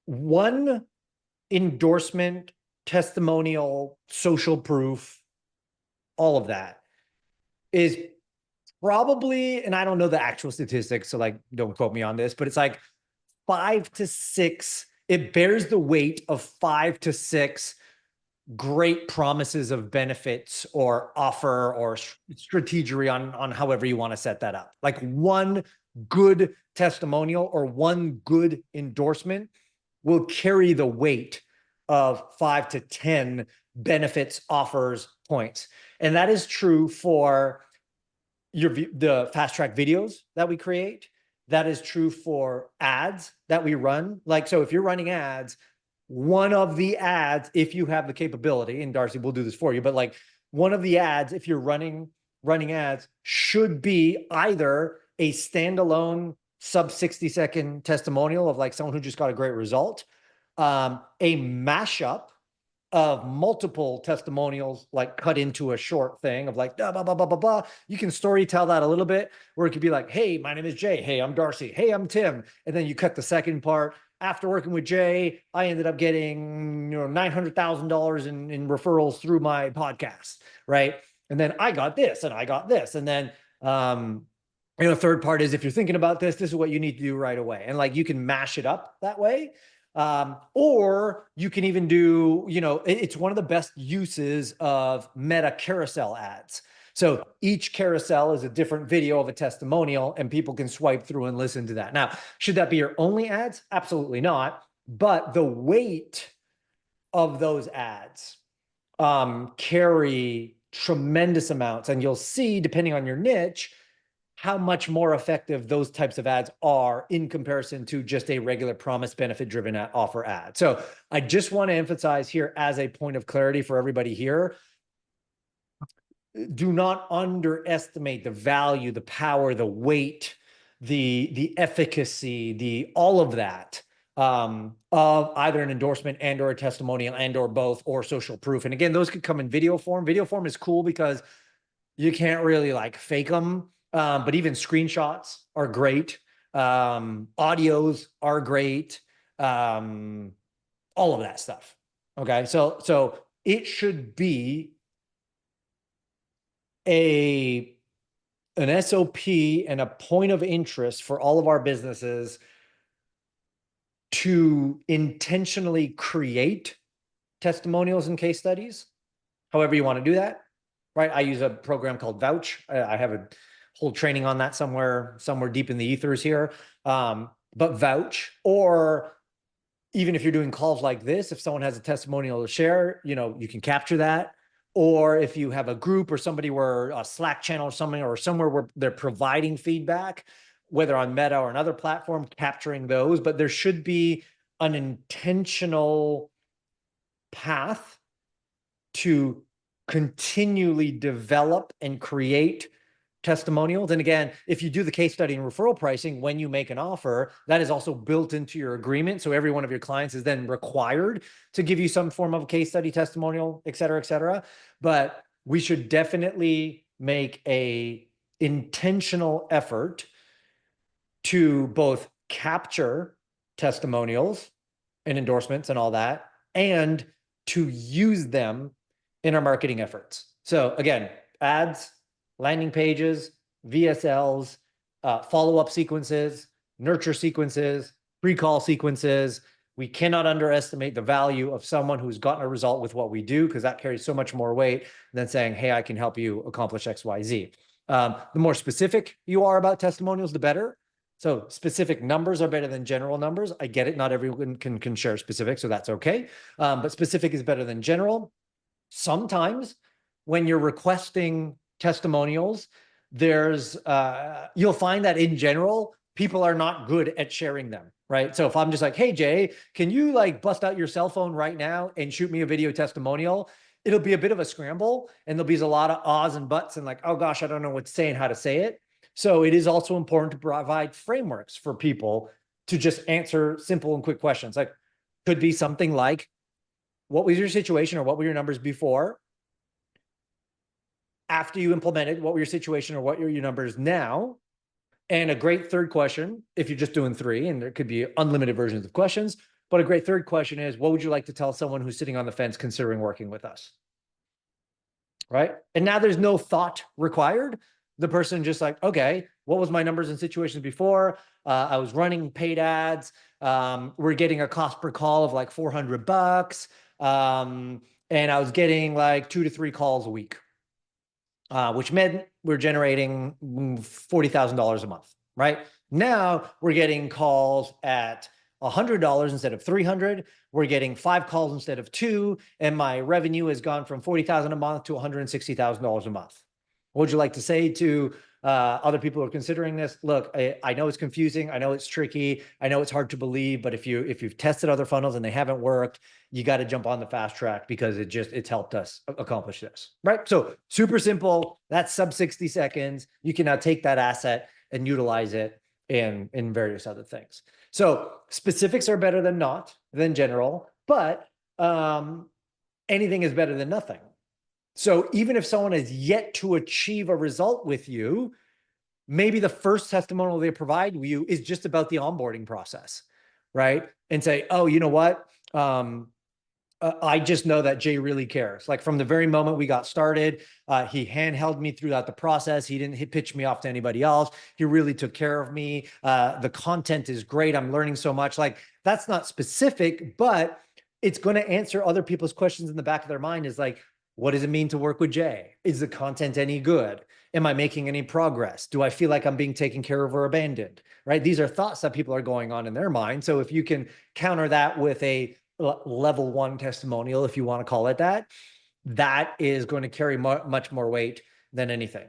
one endorsement, testimonial, social proof, all of that is probably, and I don't know the actual statistics, so like don't quote me on this, but it's like 5 to 6. It bears the weight of 5 to 6 great promises of benefits or offer or strategery on however you want to set that up. Like one good testimonial or one good endorsement will carry the weight of 5 to 10 benefits, offers, points. And that is true for the fast track videos that we create. That is true for ads that we run. Like, so if you're running ads, one of the ads, if you have the capability, and Darcy will do this for you, but like one of the ads, if you're running ads, should be either a standalone sub 60-second testimonial of like someone who just got a great result, a mashup of multiple testimonials, like cut into a short thing of like, blah, blah, blah, blah, blah, blah. You can story tell that a little bit, where it could be like, hey, my name is Jay. Hey, I'm Darcy. Hey, I'm Tim. And then you cut the second part. After working with Jay, I ended up getting, $900,000 in referrals through my podcast, right? And then I got this and I got this. And then, third part is if you're thinking about this is what you need to do right away. And like, you can mash it up that way. Or you can even do, it's one of the best uses of Meta carousel ads. So each carousel is a different video of a testimonial and people can swipe through and listen to that. Now, should that be your only ads? Absolutely not. But the weight of those ads carry tremendous amounts. And you'll see, depending on your niche, how much more effective those types of ads are in comparison to just a regular promise benefit driven offer ad. So I just want to emphasize here as a point of clarity for everybody here, do not underestimate the value, the power, the weight, the efficacy, all of that of either an endorsement and or a testimonial and or both or social proof. And again, those could come in video form. Video form is cool because you can't really like fake them. But even screenshots are great. Audios are great. All of that stuff. Okay. So it should be an SOP and a point of interest for all of our businesses to intentionally create testimonials and case studies, however you want to do that, right? I use a program called Vouch. I have a whole training on that somewhere deep in the ethers here. But Vouch, or even if you're doing calls like this, if someone has a testimonial to share, you can capture that. Or if you have a group or somebody where a Slack channel or something, or somewhere where they're providing feedback, whether on Meta or another platform, capturing those. But there should be an intentional path to continually develop and create testimonials. And again, if you do the case study and referral pricing, when you make an offer, that is also built into your agreement. So every one of your clients is then required to give you some form of a case study, testimonial, et cetera, et cetera. But we should definitely make a intentional effort to both capture testimonials and endorsements and all that, and to use them in our marketing efforts. So again, ads, landing pages, VSLs, follow-up sequences, nurture sequences, pre-call sequences. We cannot underestimate the value of someone who's gotten a result with what we do, because that carries so much more weight than saying, hey, I can help you accomplish X, Y, Z. The more specific you are about testimonials, the better. So specific numbers are better than general numbers. I get it. Not everyone can share specific, so that's okay. But specific is better than general. Sometimes when you're requesting testimonials, you'll find that in general, people are not good at sharing them, right? So if I'm just like, hey, Jay, can you like bust out your cell phone right now and shoot me a video testimonial? It'll be a bit of a scramble, and there'll be a lot of ahs and buts and like, oh gosh, I don't know what to say and how to say it. So it is also important to provide frameworks for people to just answer simple and quick questions. Like, could be something like, what was your situation, or what were your numbers before? After you implemented, what were your situation, or what are your numbers now? And a great third question, if you're just doing 3, and there could be unlimited versions of questions, But a great third question is, what would you like to tell someone who's sitting on the fence considering working with us? Right? And now there's no thought required. The person just like, okay, what was my numbers and situations before? I was running paid ads. We're getting a cost per call of like $400. And I was getting like 2 to 3 calls a week, which meant we're generating $40,000 a month, right? Now we're getting calls at $100 instead of 300. We're getting 5 calls instead of 2, and my revenue has gone from 40,000 a month to $160,000 a month. What would you like to say to other people who are considering this? Look, I know it's confusing. I know it's tricky. I know it's hard to believe, but if you've tested other funnels and they haven't worked, you got to jump on the fast track because it's helped us accomplish this, right? So super simple. That's sub 60 seconds. You can now take that asset and utilize it in various other things. So specifics are better than general, but anything is better than nothing. So even if someone has yet to achieve a result with you, maybe the first testimonial they provide you is just about the onboarding process, right? And say, oh, you know what? I just know that Jay really cares. Like from the very moment we got started, he handheld me throughout the process. He didn't pitch me off to anybody else. He really took care of me. The content is great. I'm learning so much. Like that's not specific, but it's going to answer other people's questions in the back of their mind is like, what does it mean to work with Jay? Is the content any good? Am I making any progress? Do I feel like I'm being taken care of or abandoned? Right? These are thoughts that people are going on in their mind. So if you can counter that with a level 1 testimonial, if you want to call it that, that is going to carry much more weight than anything.